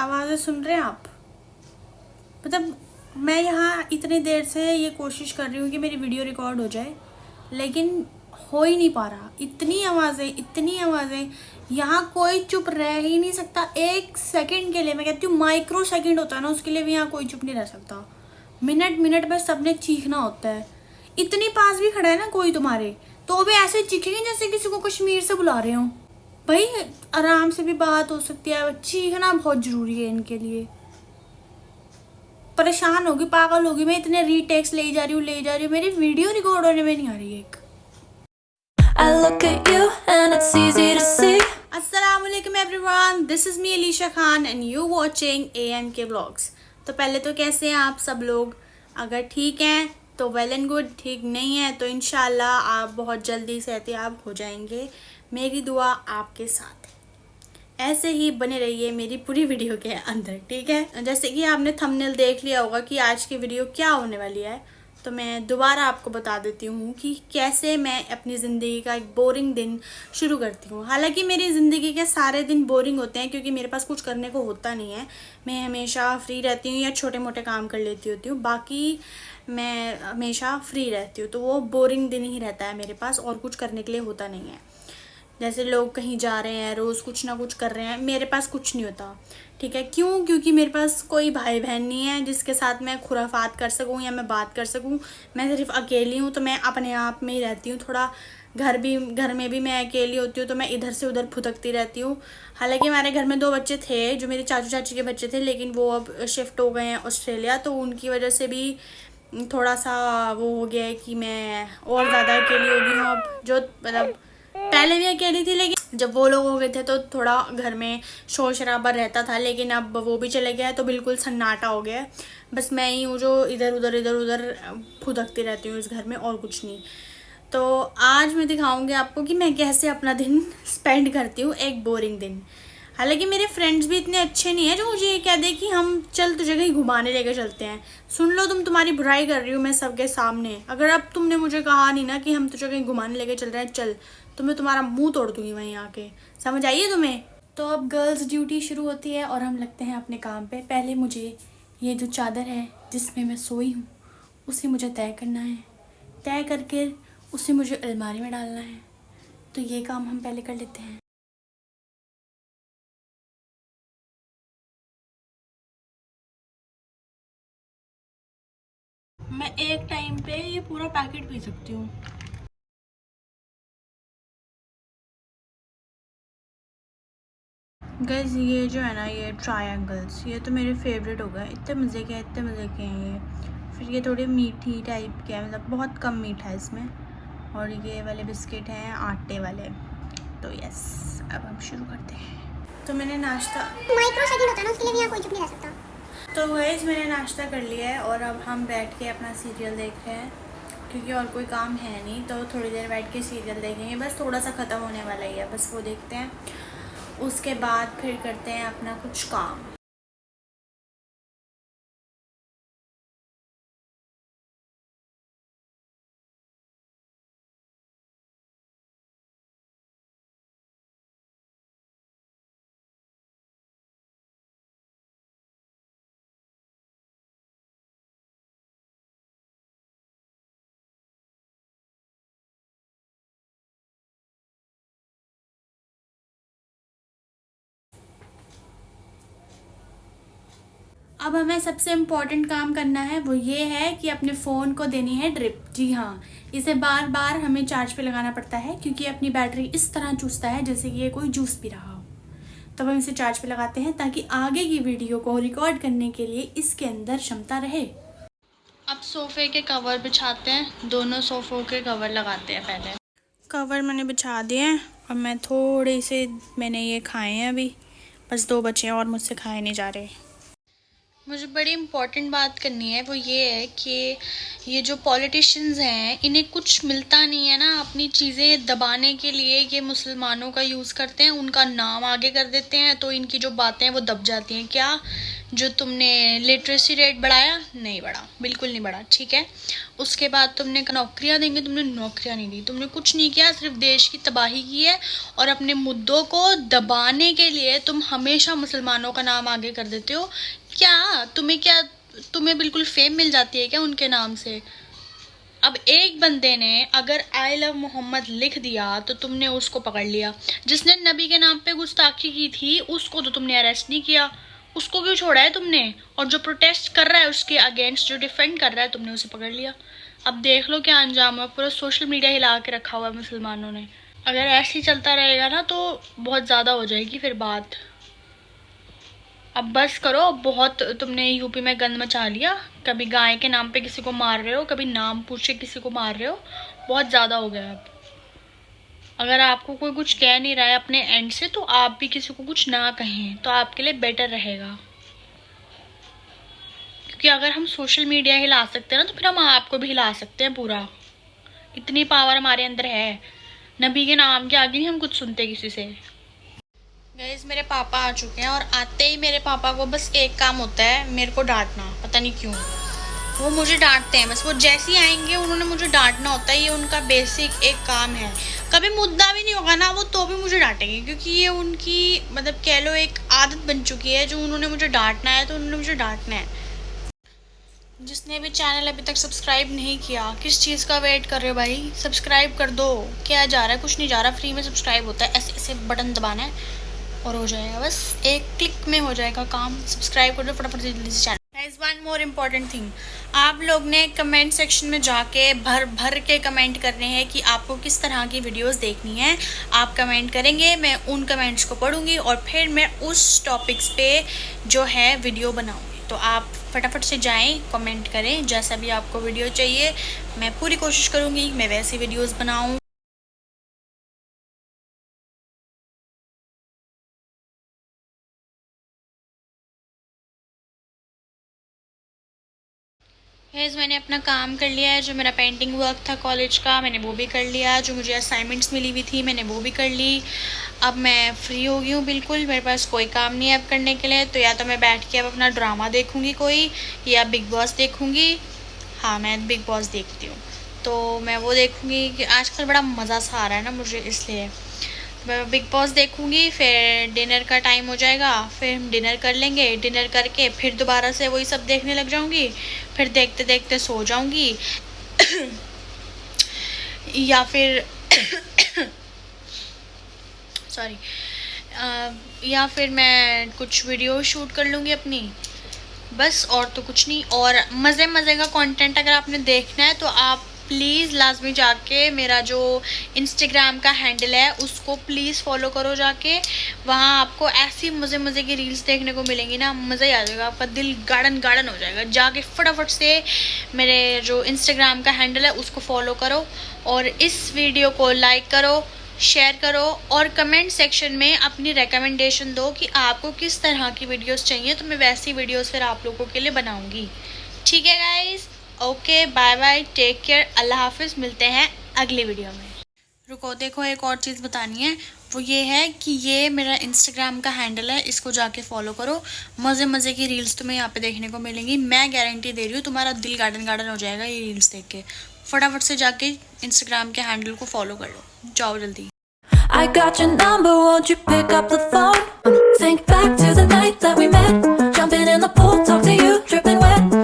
आवाज़ें सुन रहे हैं आप? मतलब मैं यहाँ इतनी देर से ये कोशिश कर रही हूँ कि मेरी वीडियो रिकॉर्ड हो जाए, लेकिन हो ही नहीं पा रहा। इतनी आवाज़ें, यहाँ कोई चुप रह ही नहीं सकता एक सेकंड के लिए। मैं कहती हूँ माइक्रो सेकंड होता है ना, उसके लिए भी यहाँ कोई चुप नहीं रह सकता। मिनट मिनट में सबने चीखना होता है। इतनी पास भी खड़ा है ना कोई तुम्हारे, तो भी ऐसे चीखेंगे जैसे किसी को कश्मीर से बुला रहे हो। भाई आराम से भी बात हो सकती है, चीखना बहुत ज़रूरी है इनके लिए। परेशान होगी, पागल होगी। मैं इतने रीटेक्स ले जा रही हूँ, मेरी वीडियो रिकॉर्ड होने में नहीं आ रही है एक। I look at you and it's easy to see. Assalamualaikum everyone, this is me Alisha Khan and you watching AMK Vlogs. तो पहले तो कैसे हैं आप सब लोग? अगर ठीक हैं तो वेल एंड गुड, ठीक नहीं है तो इंशाल्लाह आप बहुत जल्दी सेहतयाब हो जाएंगे। मेरी दुआ आपके साथ है। ऐसे ही बने रहिए मेरी पूरी वीडियो के अंदर, ठीक है? जैसे कि आपने थंबनेल देख लिया होगा कि आज की वीडियो क्या होने वाली है, तो मैं दोबारा आपको बता देती हूँ कि कैसे मैं अपनी ज़िंदगी का एक बोरिंग दिन शुरू करती हूँ। हालांकि मेरी ज़िंदगी के सारे दिन बोरिंग होते हैं क्योंकि मेरे पास कुछ करने को होता नहीं है। मैं हमेशा फ्री रहती हूँ या छोटे मोटे काम कर लेती होती हूँ, बाकी मैं हमेशा फ्री रहती हूँ। तो वो बोरिंग दिन ही रहता है मेरे पास, और कुछ करने के लिए होता नहीं है। जैसे लोग कहीं जा रहे हैं, रोज़ कुछ ना कुछ कर रहे हैं, मेरे पास कुछ नहीं होता, ठीक है? क्यों? क्योंकि मेरे पास कोई भाई बहन नहीं है जिसके साथ मैं खुराफात कर सकूं या मैं बात कर सकूं। मैं सिर्फ अकेली हूं, तो मैं अपने आप में ही रहती हूं। थोड़ा घर में भी मैं अकेली होती हूँ, तो मैं इधर से उधर फुदकती रहती हूँ। हालांकि हमारे घर में 2 बच्चे थे जो मेरे चाचू चाची के बच्चे थे, लेकिन वो अब शिफ्ट हो गए हैं ऑस्ट्रेलिया, तो उनकी वजह से भी थोड़ा सा वो हो गया है कि मैं और ज़्यादा अकेली हो गई हूँ अब। जो मतलब पहले भी अकेली थी, लेकिन जब वो लोग हो गए थे तो थोड़ा घर में शोर शराबा रहता था, लेकिन अब वो भी चले गया है तो बिल्कुल सन्नाटा हो गया है। बस मैं ही हूँ जो इधर उधर फुदकती रहती हूँ इस घर में, और कुछ नहीं। तो आज मैं दिखाऊंगी आपको कि मैं कैसे अपना दिन स्पेंड करती हूँ, एक बोरिंग दिन। हालांकि मेरे फ्रेंड्स भी इतने अच्छे नहीं है जो मुझे ये कह दे कि हम चल तुझे कहीं घुमाने लेकर चलते हैं। सुन लो, तुम्हारी बुराई कर रही हूँ मैं सबके सामने। अगर अब तुमने मुझे कहा नहीं ना कि हम तुझे कहीं घुमाने लेकर चल रहे हैं, चल, तो मैं तुम्हारा मुंह तोड़ दूंगी वहीं आके। समझ आइए तुम्हें? तो अब गर्ल्स ड्यूटी शुरू होती है और हम लगते हैं अपने काम पे। पहले मुझे ये जो चादर है जिसमें मैं सोई हूँ उसे मुझे तय करना है। तय करके उसे मुझे अलमारी में डालना है। तो ये काम हम पहले कर लेते हैं। मैं एक टाइम पे ये पूरा पैकेट पी सकती हूँ। गाइस ये जो है ना, ये ट्रायंगल्स, ये तो मेरे फेवरेट हो गए। इतने मज़े के हैं ये। फिर ये थोड़ी मीठी टाइप के हैं, मतलब बहुत कम मीठा है इसमें। और ये वाले बिस्किट हैं आटे वाले। तो यस, अब हम शुरू करते हैं। तो मैंने नाश्ता, माइक्रो सेकंड होता है ना, उसके लिए भी यहाँ कोई चुप नहीं रह सकता। तो गाइस मैंने नाश्ता कर लिया है और अब हम बैठ के अपना सीरियल देख रहे हैं क्योंकि और कोई काम है नहीं। तो थोड़ी देर बैठ के सीरियल देखेंगे, बस थोड़ा सा ख़त्म होने वाला ही है, बस वो देखते हैं। उसके बाद फिर करते हैं अपना कुछ काम। अब हमें सबसे इम्पॉर्टेंट काम करना है, वो ये है कि अपने फ़ोन को देनी है ड्रिप। जी हाँ, इसे बार बार हमें चार्ज पे लगाना पड़ता है क्योंकि अपनी बैटरी इस तरह चूसता है जैसे कि ये कोई जूस पी रहा हो। तब हम इसे चार्ज पे लगाते हैं ताकि आगे की वीडियो को रिकॉर्ड करने के लिए इसके अंदर क्षमता रहे। अब सोफ़े के कवर बिछाते हैं, दोनों सोफ़ों के कवर लगाते हैं। पहले कवर मैंने बिछा दिए हैं और मैंने ये खाए हैं अभी, बस 2 बचे हैं और मुझसे खाए नहीं जा रहे। मुझे बड़ी इम्पॉर्टेंट बात करनी है, वो ये है कि ये जो पॉलिटिशियंस हैं इन्हें कुछ मिलता नहीं है ना, अपनी चीज़ें दबाने के लिए ये मुसलमानों का यूज़ करते हैं, उनका नाम आगे कर देते हैं, तो इनकी जो बातें हैं वो दब जाती हैं। क्या जो तुमने लिटरेसी रेट बढ़ाया, नहीं बढ़ा, बिल्कुल नहीं बढ़ा, ठीक है। उसके बाद तुमने नौकरियां देंगे, तुमने नौकरियां नहीं दी, तुमने कुछ नहीं किया, सिर्फ देश की तबाही की है। और अपने मुद्दों को दबाने के लिए तुम हमेशा मुसलमानों का नाम आगे कर देते हो। क्या तुम्हें बिल्कुल फेम मिल जाती है क्या उनके नाम से? अब एक बंदे ने अगर आई लव मोहम्मद लिख दिया तो तुमने उसको पकड़ लिया। जिसने नबी के नाम पे गुस्ताखी की थी उसको तो तुमने अरेस्ट नहीं किया, उसको क्यों छोड़ा है तुमने? और जो प्रोटेस्ट कर रहा है उसके अगेंस्ट, जो डिफेंड कर रहा है, तुमने उसे पकड़ लिया। अब देख लो क्या अंजाम है, पूरा सोशल मीडिया हिला के रखा हुआ है मुसलमानों ने। अगर ऐसे ही चलता रहेगा ना तो बहुत ज़्यादा हो जाएगी फिर बात। अब बस करो, बहुत तुमने यूपी में गंद मचा लिया। कभी गाय के नाम पे किसी को मार रहे हो, कभी नाम पूछ के किसी को मार रहे हो, बहुत ज़्यादा हो गया अब। अगर आपको कोई कुछ कह नहीं रहा है अपने एंड से तो आप भी किसी को कुछ ना कहें, तो आपके लिए बेटर रहेगा। क्योंकि अगर हम सोशल मीडिया हिला सकते हैं ना तो फिर हम आपको भी हिला सकते हैं पूरा। इतनी पावर हमारे अंदर है। नबी के नाम के आगे नहीं हम कुछ सुनते किसी से। गाइस मेरे पापा आ चुके हैं और आते ही मेरे पापा को बस एक काम होता है, मेरे को डांटना। पता नहीं क्यों वो मुझे डांटते हैं, बस वो जैसे ही आएंगे उन्होंने मुझे डांटना होता है। ये उनका बेसिक एक काम है। कभी मुद्दा भी नहीं होगा ना वो तो भी मुझे डांटेंगे, क्योंकि ये उनकी मतलब कह लो एक आदत बन चुकी है। जो उन्होंने मुझे डांटना है तो उन्होंने मुझे डांटना है। जिसने भी चैनल अभी तक सब्सक्राइब नहीं किया, किस चीज़ का वेट कर रहे हो भाई? सब्सक्राइब कर दो। क्या जा रहा है? कुछ नहीं जा रहा, फ्री में सब्सक्राइब होता है। ऐसे ऐसे बटन दबाना है और हो जाएगा, बस एक क्लिक में हो जाएगा काम। सब्सक्राइब कर दो फटाफट से जल्दी से channel. Guys one more important thing, आप लोग ने कमेंट सेक्शन में जाके भर भर के कमेंट करने हैं कि आपको किस तरह की वीडियोस देखनी है। आप कमेंट करेंगे, मैं उन कमेंट्स को पढ़ूंगी और फिर मैं उस टॉपिक्स पे जो है वीडियो बनाऊंगी। तो आप फटाफट से जाएं, कमेंट करें जैसा भी आपको वीडियो चाहिए। मैं पूरी कोशिश करूँगी मैं वैसी वीडियोज़ बनाऊँ। गैस मैंने अपना काम कर लिया है। जो मेरा पेंटिंग वर्क था कॉलेज का, मैंने वो भी कर लिया। जो मुझे असाइनमेंट्स मिली हुई थी मैंने वो भी कर ली। अब मैं फ्री हो गई हूँ बिल्कुल, मेरे पास कोई काम नहीं है अब करने के लिए। तो या तो मैं बैठ के अब अपना ड्रामा देखूँगी कोई, या बिग बॉस देखूँगी। हाँ मैं बिग बॉस देखती हूँ, तो मैं वो देखूँगी कि आजकल बड़ा मज़ा सा आ रहा है ना मुझे, इसलिए मैं बिग बॉस देखूँगी। फिर डिनर का टाइम हो जाएगा, फिर हम डिनर कर लेंगे। डिनर करके फिर दोबारा से वही सब देखने लग जाऊँगी, फिर देखते देखते सो जाऊँगी या फिर सॉरी या फिर मैं कुछ वीडियो शूट कर लूँगी अपनी, बस। और तो कुछ नहीं। और मज़े मज़े का कंटेंट अगर आपने देखना है तो आप प्लीज़ लाजमी जाके मेरा जो इंस्टाग्राम का हैंडल है उसको प्लीज़ फॉलो करो जाके। वहाँ आपको ऐसी मज़े मज़े की रील्स देखने को मिलेंगी ना, मज़ा ही आ जाएगा, आपका दिल गार्डन गार्डन हो जाएगा। जाके फटाफट से मेरे जो इंस्टाग्राम का हैंडल है उसको फॉलो करो और इस वीडियो को लाइक करो, शेयर करो और कमेंट सेक्शन में अपनी रिकमेंडेशन दो कि आपको किस तरह की वीडियोस चाहिए, तो मैं वैसी वीडियोस फिर आप लोगों के लिए बनाऊंगी। ठीक है guys, okay bye bye, take care, अल्लाह हाफिज़। मिलते हैं अगली वीडियो में। रुको, देखो एक और चीज़ बतानी है, वो ये है कि ये मेरा इंस्टाग्राम का हैंडल है, इसको जाके फॉलो करो। मज़े मज़े की रील्स तुम्हें यहाँ पे देखने को मिलेंगी, मैं गारंटी दे रही हूँ। तुम्हारा दिल गार्डन गार्डन हो जाएगा ये रील्स देख के। फटाफट से जाके इंस्टाग्राम के हैंडल को फॉलो कर लो, जाओ जल्दी। I got your number, won't you pick up the phone? Think back to the night that we met, jumping in the pool, talk to you, dripping wet.